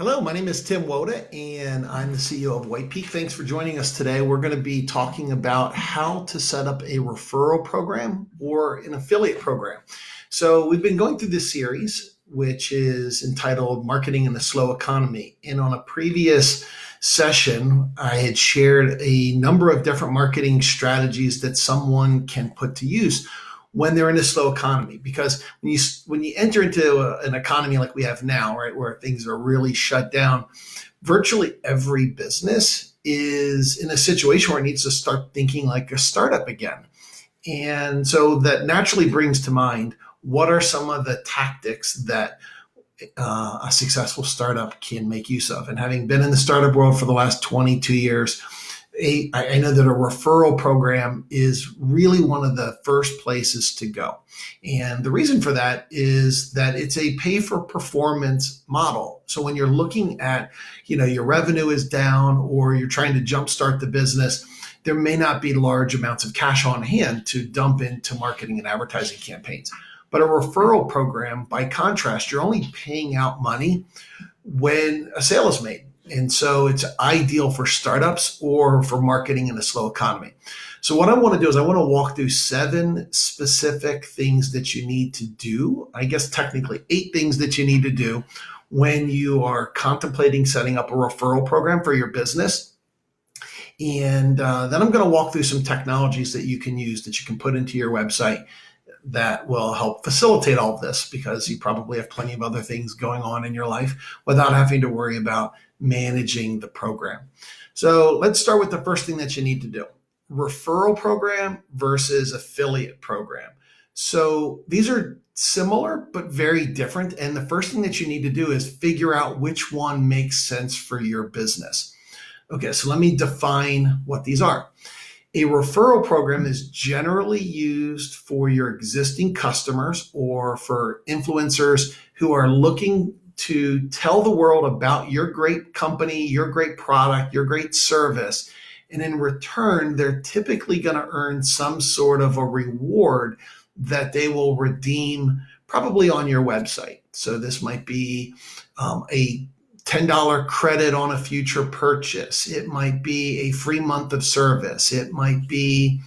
Hello, my name is Tim Woda, and I'm the CEO of White Peak. Thanks for joining us today. We're going to be talking about how to set up a referral program or an affiliate program. So we've been going through this series, which is entitled Marketing in the Slow Economy. And on a previous session, I had shared a number of different marketing strategies that someone can put to use when they're in a slow economy. Because when you enter into an economy like we have now, right, where things are really shut down, virtually every business is in a situation where it needs to start thinking like a startup again. And so that naturally brings to mind, what are some of the tactics that a successful startup can make use of? And having been in the startup world for the last 22 years, I know that a referral program is really one of the first places to go. And the reason for that is that it's a pay for performance model. So when you're looking at, your revenue is down or you're trying to jumpstart the business, there may not be large amounts of cash on hand to dump into marketing and advertising campaigns. But a referral program, by contrast, you're only paying out money when a sale is made. And so it's ideal for startups or for marketing in a slow economy. So what I want to do is I want to walk through 7 specific things that you need to do. I guess technically 8 things that you need to do when you are contemplating setting up a referral program for your business. And then I'm going to walk through some technologies that you can use, that you can put into your website, that will help facilitate all of this, because you probably have plenty of other things going on in your life without having to worry about managing the program. So let's start with the first thing that you need to do: referral program versus affiliate program. So these are similar but very different. And the first thing that you need to do is figure out which one makes sense for your business. Okay, so let me define what these are. A referral program is generally used for your existing customers or for influencers who are looking to tell the world about your great company, your great product, your great service. And in return, they're typically going to earn some sort of a reward that they will redeem probably on your website. So this might be a $10 credit on a future purchase. It might be a free month of service. It might be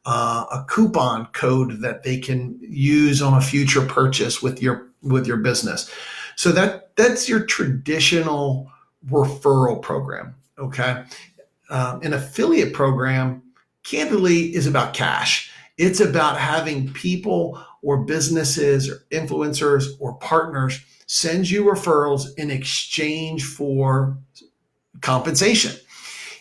a coupon code that they can use on a future purchase with your business. So that's your traditional referral program. Okay, an affiliate program, candidly, is about cash. It's about having people or businesses or influencers or partners send you referrals in exchange for compensation.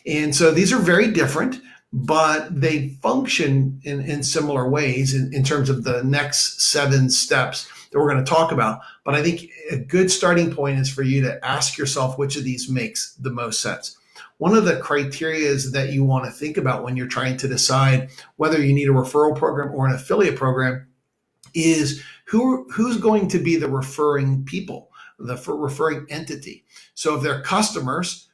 And so these are very different, but they function in similar ways in terms of the next 7 steps that we're going to talk about. But I think a good starting point is for you to ask yourself which of these makes the most sense. One of the criteria that you want to think about when you're trying to decide whether you need a referral program or an affiliate program is who's going to be the referring people, the referring entity. So if they're customers,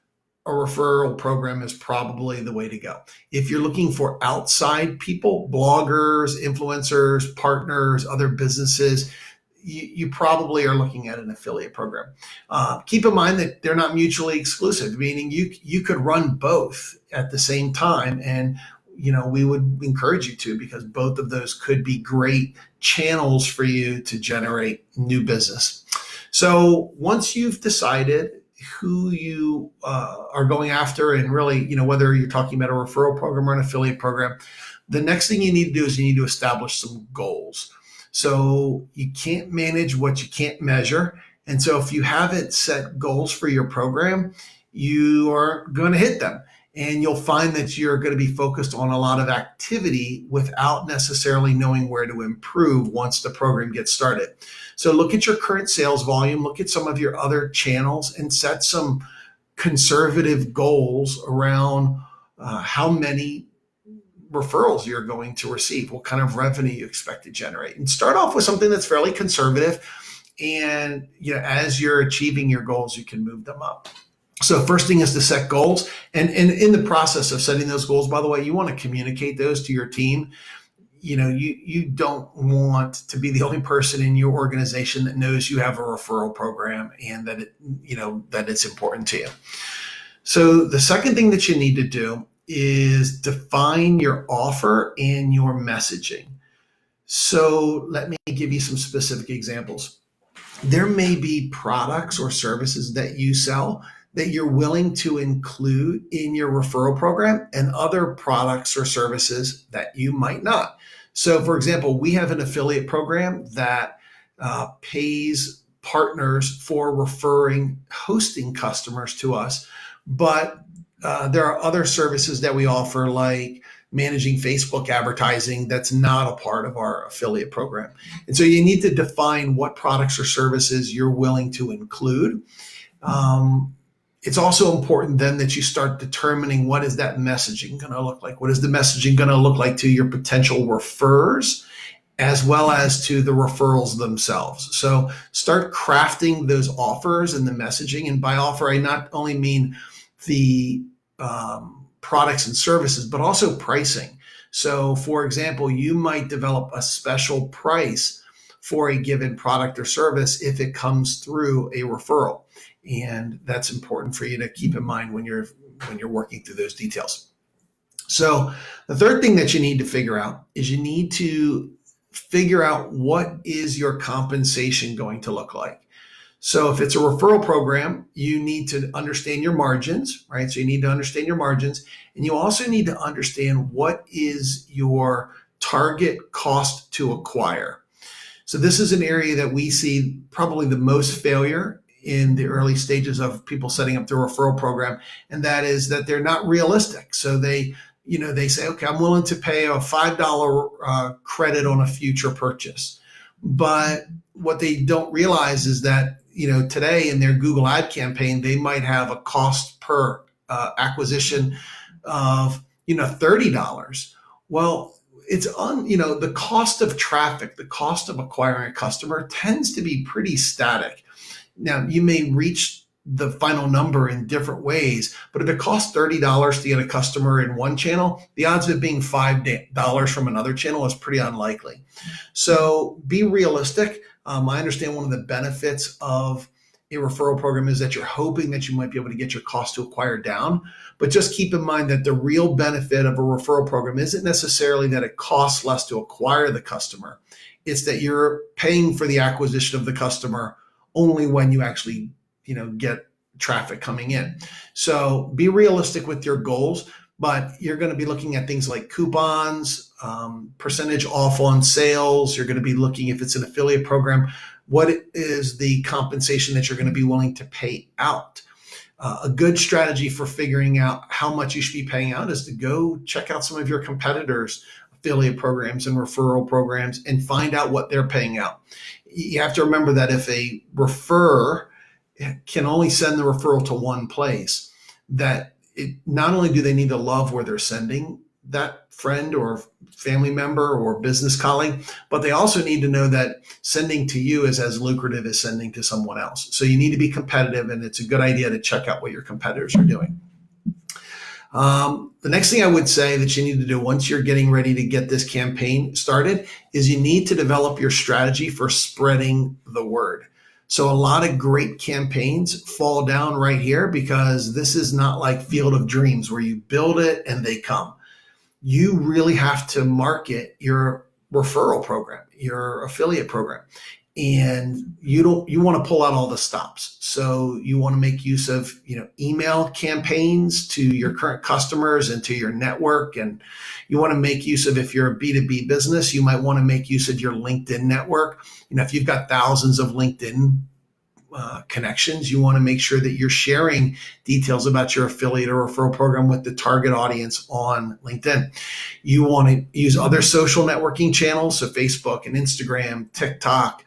a referral program is probably the way to go. If you're looking for outside people, bloggers, influencers, partners, other businesses, you probably are looking at an affiliate program. Keep in mind that they're not mutually exclusive, meaning you could run both at the same time. And we would encourage you to, because both of those could be great channels for you to generate new business. So once you've decided who you are going after, and really, whether you're talking about a referral program or an affiliate program, the next thing you need to do is you need to establish some goals. So you can't manage what you can't measure. And so if you haven't set goals for your program, you are going to hit them. And you'll find that you're going to be focused on a lot of activity without necessarily knowing where to improve once the program gets started. So look at your current sales volume, look at some of your other channels, and set some conservative goals around how many referrals you're going to receive, what kind of revenue you expect to generate. And start off with something that's fairly conservative. And as you're achieving your goals, you can move them up. So first thing is to set goals. And in the process of setting those goals, by the way, you want to communicate those to your team. you don't want to be the only person in your organization that knows you have a referral program and that it's important to you. So the second thing that you need to do is define your offer and your messaging. So let me give you some specific examples. There may be products or services that you sell that you're willing to include in your referral program, and other products or services that you might not. So, for example, we have an affiliate program that pays partners for referring hosting customers to us, but there are other services that we offer, like managing Facebook advertising, that's not a part of our affiliate program. And so you need to define what products or services you're willing to include. It's also important then that you start determining, what is that messaging going to look like? What is the messaging going to look like to your potential referrers, as well as to the referrals themselves? So start crafting those offers and the messaging. And by offer, I not only mean the products and services, but also pricing. So, for example, you might develop a special price for a given product or service if it comes through a referral. And that's important for you to keep in mind when you're working through those details. So the third thing that you need to figure out is you need to figure out, what is your compensation going to look like? So if it's a referral program, you need to understand your margins, right? So you need to understand your margins, and you also need to understand what is your target cost to acquire. So this is an area that we see probably the most failure in the early stages of people setting up their referral program, and that is that they're not realistic. So they say, okay, I'm willing to pay a $5 credit on a future purchase. But what they don't realize is that, today in their Google ad campaign, they might have a cost per acquisition of, $30. Well, it's the cost of traffic, the cost of acquiring a customer tends to be pretty static. Now, you may reach the final number in different ways, but if it costs $30 to get a customer in one channel, the odds of it being $5 from another channel is pretty unlikely. So be realistic. I understand one of the benefits of a referral program is that you're hoping that you might be able to get your cost to acquire down, but just keep in mind that the real benefit of a referral program isn't necessarily that it costs less to acquire the customer. It's that you're paying for the acquisition of the customer only when you actually get traffic coming in. So be realistic with your goals, but you're going to be looking at things like coupons, percentage off on sales. You're going to be looking, if it's an affiliate program, what is the compensation that you're going to be willing to pay out? A good strategy for figuring out how much you should be paying out is to go check out some of your competitors' affiliate programs and referral programs and find out what they're paying out. You have to remember that if a referrer can only send the referral to one place, that not only do they need to love where they're sending that friend or family member or business colleague, but they also need to know that sending to you is as lucrative as sending to someone else. So you need to be competitive, and it's a good idea to check out what your competitors are doing. The next thing I would say that you need to do once you're getting ready to get this campaign started is you need to develop your strategy for spreading the word. So a lot of great campaigns fall down right here, because this is not like Field of Dreams where you build it and they come. You really have to market your referral program, your affiliate program. And you want to pull out all the stops. So you want to make use of, email campaigns to your current customers and to your network. And you want to make use of, if you're a B2B business, you might want to make use of your LinkedIn network. If you've got thousands of LinkedIn connections, you want to make sure that you're sharing details about your affiliate or referral program with the target audience on LinkedIn. You want to use other social networking channels, so Facebook and Instagram, TikTok.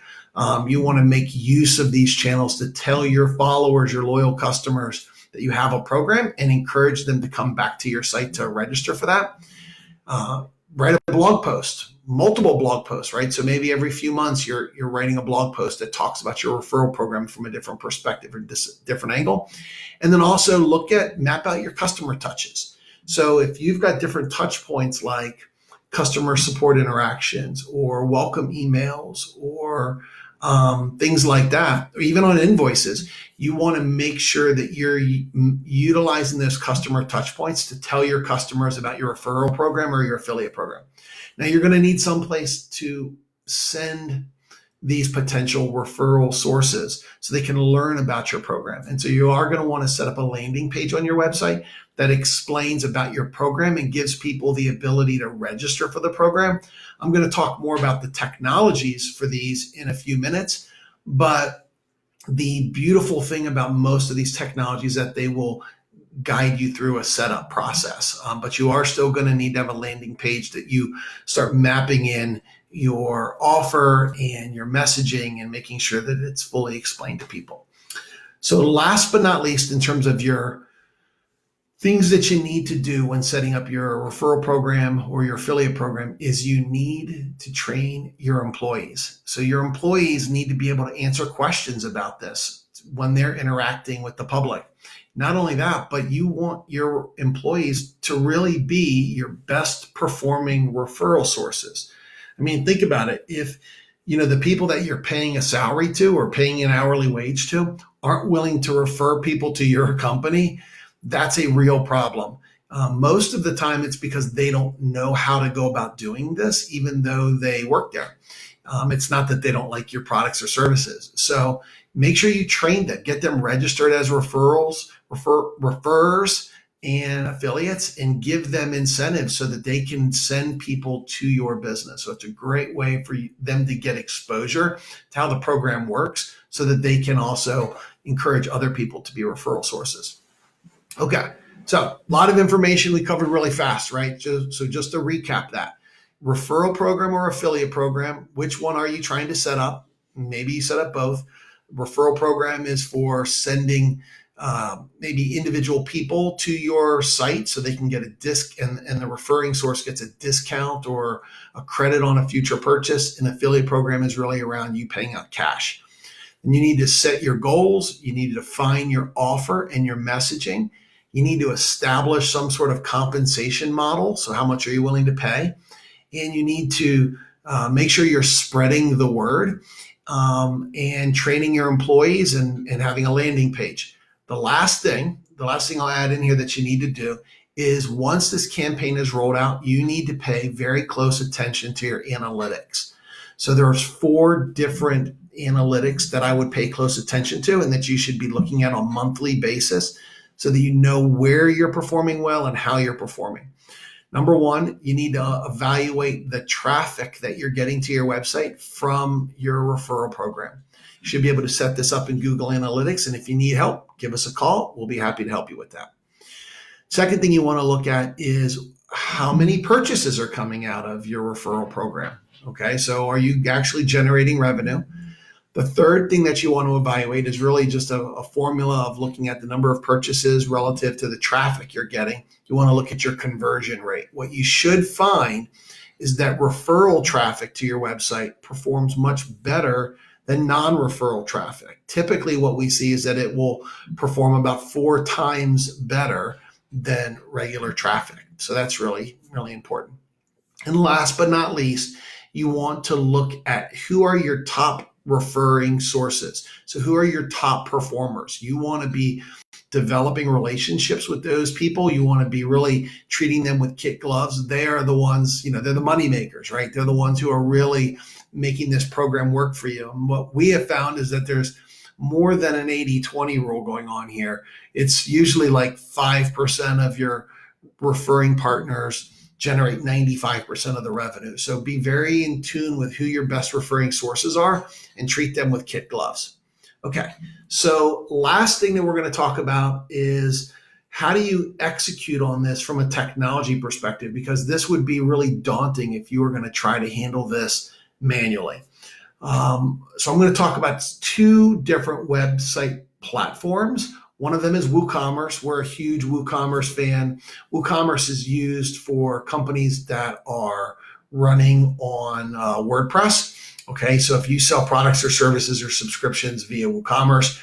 You want to make use of these channels to tell your followers, your loyal customers, that you have a program and encourage them to come back to your site to register for that. Write a blog post, multiple blog posts, right? So maybe every few months you're writing a blog post that talks about your referral program from a different perspective or different angle. And then also map out your customer touches. So if you've got different touch points, like customer support interactions or welcome emails or things like that, or even on invoices. You want to make sure that you're utilizing those customer touch points to tell your customers about your referral program or your affiliate program. Now, you're going to need some place to send these potential referral sources so they can learn about your program. And so you are going to want to set up a landing page on your website that explains about your program and gives people the ability to register for the program. I'm going to talk more about the technologies for these in a few minutes, but the beautiful thing about most of these technologies is that they will guide you through a setup process. But you are still going to need to have a landing page that you start mapping in your offer and your messaging and making sure that it's fully explained to people. So last but not least, in terms of your things that you need to do when setting up your referral program or your affiliate program is you need to train your employees. So your employees need to be able to answer questions about this when they're interacting with the public. Not only that, but you want your employees to really be your best performing referral sources. I mean, think about it. If the people that you're paying a salary to or paying an hourly wage to aren't willing to refer people to your company, that's a real problem. Most of the time, it's because they don't know how to go about doing this, even though they work there. It's not that they don't like your products or services. So make sure you train them, get them registered as referrers and affiliates, and give them incentives so that they can send people to your business. So it's a great way for them to get exposure to how the program works so that they can also encourage other people to be referral sources. Okay, so a lot of information we covered really fast, right? So just to recap that. Referral program or affiliate program, which one are you trying to set up? Maybe you set up both. Referral program is for sending maybe individual people to your site so they can get a disc and the referring source gets a discount or a credit on a future purchase. An affiliate program is really around you paying out cash. And you need to set your goals. You need to define your offer and your messaging. You need to establish some sort of compensation model. So how much are you willing to pay? And you need to make sure you're spreading the word and training your employees and having a landing page. The last thing I'll add in here that you need to do is once this campaign is rolled out, you need to pay very close attention to your analytics. So there's 4 different analytics that I would pay close attention to and that you should be looking at on a monthly basis so that you know where you're performing well and how you're performing. Number 1, you need to evaluate the traffic that you're getting to your website from your referral program. You should be able to set this up in Google Analytics. And if you need help, give us a call. We'll be happy to help you with that. Second thing you want to look at is how many purchases are coming out of your referral program. Okay, so are you actually generating revenue? The third thing that you want to evaluate is really just a formula of looking at the number of purchases relative to the traffic you're getting. You want to look at your conversion rate. What you should find is that referral traffic to your website performs much better than non-referral traffic. Typically, what we see is that it will perform about 4 times better than regular traffic. So that's really, really important. And last but not least, you want to look at who are your top referring sources. So who are your top performers? You want to be developing relationships with those people. You want to be really treating them with kid gloves. They are the ones, they're the money makers, right? They're the ones who are really making this program work for you. And what we have found is that there's more than an 80-20 rule going on here. It's usually like 5% of your referring partners generate 95% of the revenue. So be very in tune with who your best referring sources are and treat them with kid gloves. Okay, so last thing that we're going to talk about is how do you execute on this from a technology perspective? Because this would be really daunting if you were going to try to handle this manually. So I'm going to talk about 2 different website platforms. One of them is WooCommerce. We're a huge WooCommerce fan. WooCommerce is used for companies that are running on WordPress. Okay, so if you sell products or services or subscriptions via WooCommerce,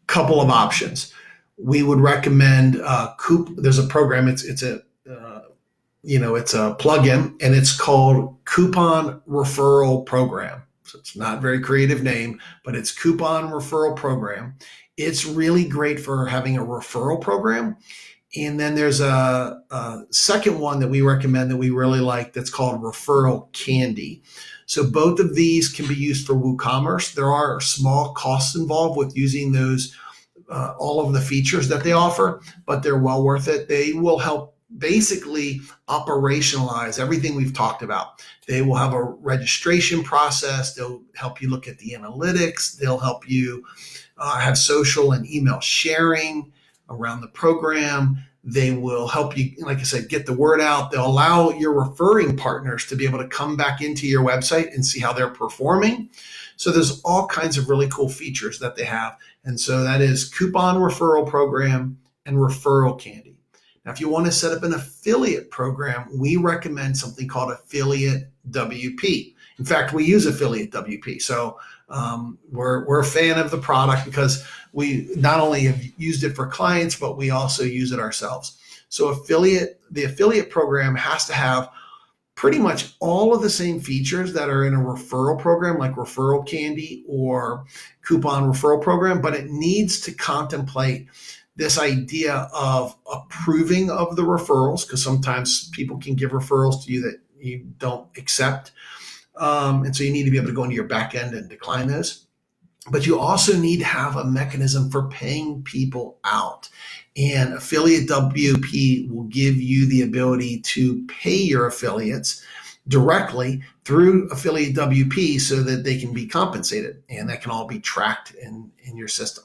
couple of options. We would recommend Coop. There's a program. It's a it's a plugin, and it's called Coupon Referral Program. So it's not a very creative name, but it's Coupon Referral Program. It's really great for having a referral program. And then there's a second one that we recommend that we really like that's called Referral Candy. So both of these can be used for WooCommerce. There are small costs involved with using those, all of the features that they offer, but they're well worth it. They will help basically operationalize everything we've talked about. They will have a registration process. They'll help you look at the analytics. They'll help you have social and email sharing around the program. They will help you, like I said, get the word out. They'll allow your referring partners to be able to come back into your website and see how they're performing. So there's all kinds of really cool features that they have. And so that is Coupon Referral Program and Referral Candy. Now, if you want to set up an affiliate program, we recommend something called Affiliate WP. In fact, we use Affiliate WP. So we're a fan of the product because we not only have used it for clients, but we also use it ourselves. So the affiliate program has to have pretty much all of the same features that are in a referral program like Referral Candy or Coupon Referral Program, but it needs to contemplate this idea of approving of the referrals, because sometimes people can give referrals to you that you don't accept. And so you need to be able to go into your back end and decline those. But you also need to have a mechanism for paying people out. And Affiliate WP will give you the ability to pay your affiliates directly through Affiliate WP so that they can be compensated. And that can all be tracked in your system.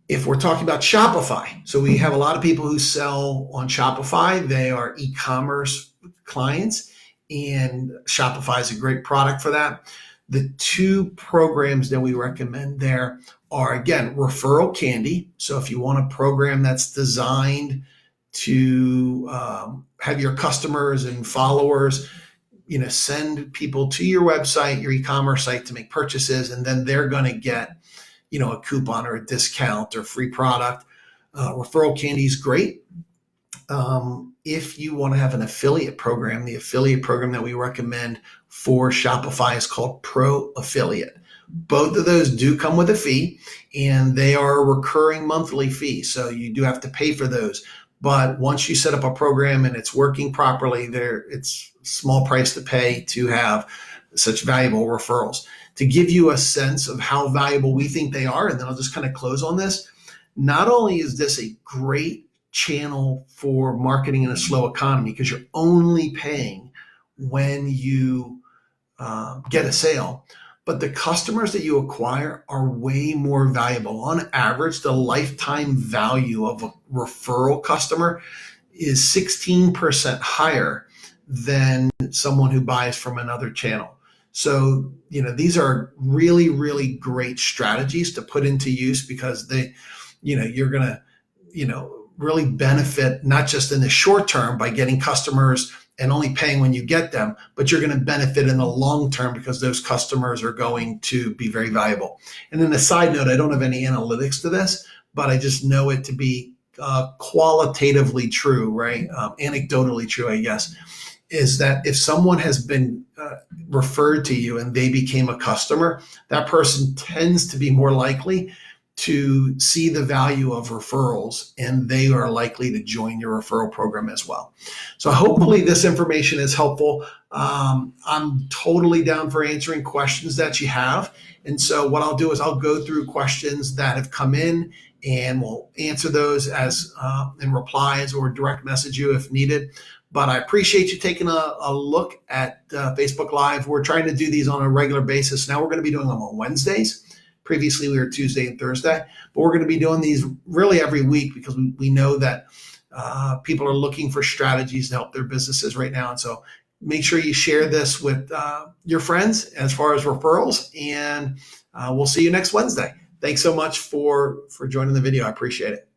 If we're talking about Shopify, so we have a lot of people who sell on Shopify. They are e-commerce clients, and Shopify is a great product for that. The two programs that we recommend there are, again, Referral Candy. So if you want a program that's designed to have your customers and followers, send people to your website, your e-commerce site to make purchases, and then they're going to get, a coupon or a discount or free product. Referral Candy is great. If you want to have an affiliate program, the affiliate program that we recommend for Shopify is called Pro Affiliate. Both of those do come with a fee, and they are a recurring monthly fee. So you do have to pay for those. But once you set up a program and it's working properly, it's a small price to pay to have such valuable referrals. To give you a sense of how valuable we think they are, and then I'll just kind of close on this. Not only is this a great channel for marketing in a slow economy because you're only paying when you get a sale, but the customers that you acquire are way more valuable. On average, the lifetime value of a referral customer is 16% higher than someone who buys from another channel. So, these are really, really great strategies to put into use because you're going to, really benefit not just in the short term by getting customers and only paying when you get them, but you're going to benefit in the long term because those customers are going to be very valuable. And then a side note, I don't have any analytics to this, but I just know it to be qualitatively true, right? Anecdotally true, I guess, is that if someone has been referred to you and they became a customer, that person tends to be more likely to see the value of referrals, and they are likely to join your referral program as well. So hopefully this information is helpful. I'm totally down for answering questions that you have. And so what I'll do is I'll go through questions that have come in, and we'll answer those as in replies or direct message you if needed. But I appreciate you taking a look at Facebook Live. We're trying to do these on a regular basis. Now we're going to be doing them on Wednesdays. Previously, we were Tuesday and Thursday, but we're going to be doing these really every week because we know that people are looking for strategies to help their businesses right now. And so make sure you share this with your friends as far as referrals, and we'll see you next Wednesday. Thanks so much for joining the video. I appreciate it.